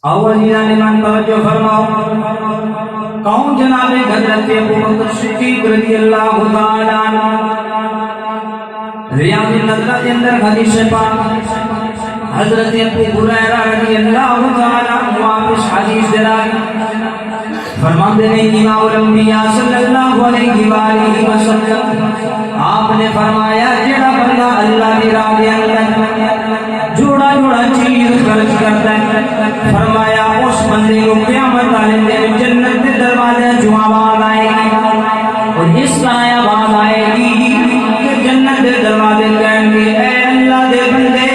اولین من توجہ فرماؤ کون جناب حضرت ابو بکر صدیق رضی اللہ تعالی عنہ. ریاض النظر کے اندر حدیث پاک حضرت ابو ہریرہ رضی اللہ تعالی عنہ واپس حدیث دلائی فرماتے ہیں امام الانبیاء صلی اللہ علیہ وآلہ وسلم آپ نے فرمایا جڑا بندہ اللہ کی راہ کے اندر جوڑا جوڑا چیز خرچ کرتا ہے فرمایا اس بندے کو قیامت والے دن جنت کے دروازے جو آواز آئے گی اور اس طرح آواز آئے گی کہ جنت کے دروازے کہیں گے اے اللہ دے بندے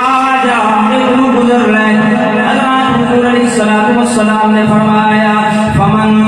آ جا اتنو گزر رہے. حضرت حضور علیہ الصلوۃ والسلام نے فرمایا فمن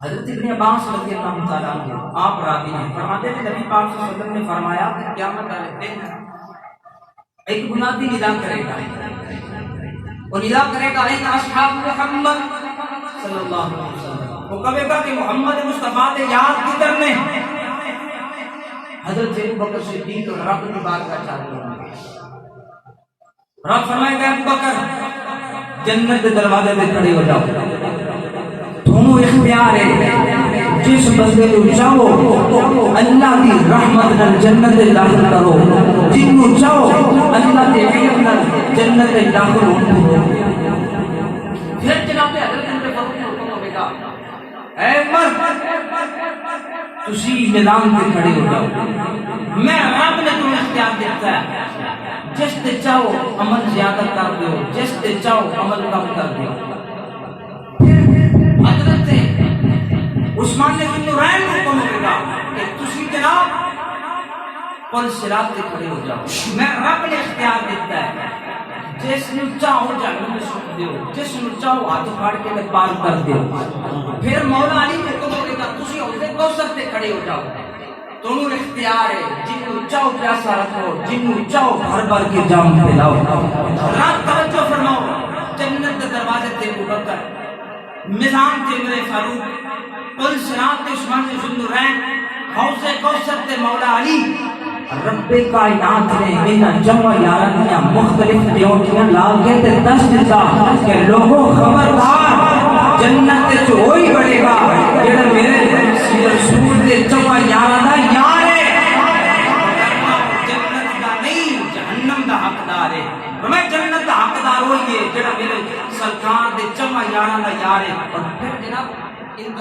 حضرت ابن عباس رضی اللہ تعالیٰ عنہ آپ راوی ہیں فرماتے ہیں نبی پاک صلی اللہ علیہ وسلم نے فرمایا کہ قیامت والے دن ایک منادی ندا کرے گا وہ ندا کرے گا اے اصحاب محمد صلی اللہ علیہ وسلم وہ کہے گا کہ محمد مصطفیٰ کے یاد کدھر نے حضرت ابو بکر صدیق رب کی بارگاہ چاہتے ہیں رب فرمائے گا ابو بکر جنت کے دروازے پہ کھڑے ہو جاؤ تمہیں اختیار ہے جس بندے کو چاہو اللہ کی رحمت نال جنت میں داخل کرو جن کو چاہو اللہ کے علم نال جنت میں داخل ہو پھر جناب حضرت نے فرمایا ہوئے گا اے مرد تسی میدان پہ کھڑے ہو جاؤ میں رب نے تمہیں اختیار دیا دیتا ہے جس تے چاہو عمل زیادہ کر دیو جس تے چاہو عمل کم کر دیو حضرت عثمان نے ذوالنورین کو حکم ہوگا کہ تسی جناب پل صراط تے کھڑے ہو جاؤ میں رب نے اختیار دیتا ہے جس نو چاہو جہنم میں سٹ دیو جس نو چاہو ہاتھ پھاڑ کے پار کر دیو پھر مولا علی کو حکم ہوگا تسی حوض کوثر تے کھڑے ہو جاؤ تمہیں اختیار ہے جن کو چاہو پیاسا رکھو جن کو چاہو بھر بھر کے جام پلاؤ رات توجہ فرماؤ جنت کے دروازے تے ابو بکر میزان تے عمر فاروق پل صراط تے عثمان ذوالنورین حوض کوثر تے مولا علی رب کائنات نے انہاں جمع یاراں دیاں مختلف ڈیوٹیاں لا کے تے دس دتا کہ لوگوں خبردار جنت تے وہی بڑھے گا جڑا میرے رسول دے جمع یاراں دا یار ہے جنت دا نہیں جہنم دا حقدار ہے میں جنت دا حقدار ہوئی ہے جڑا میرے سرکار دے جمع یاراں دا یار ہے اور پھر جناب ان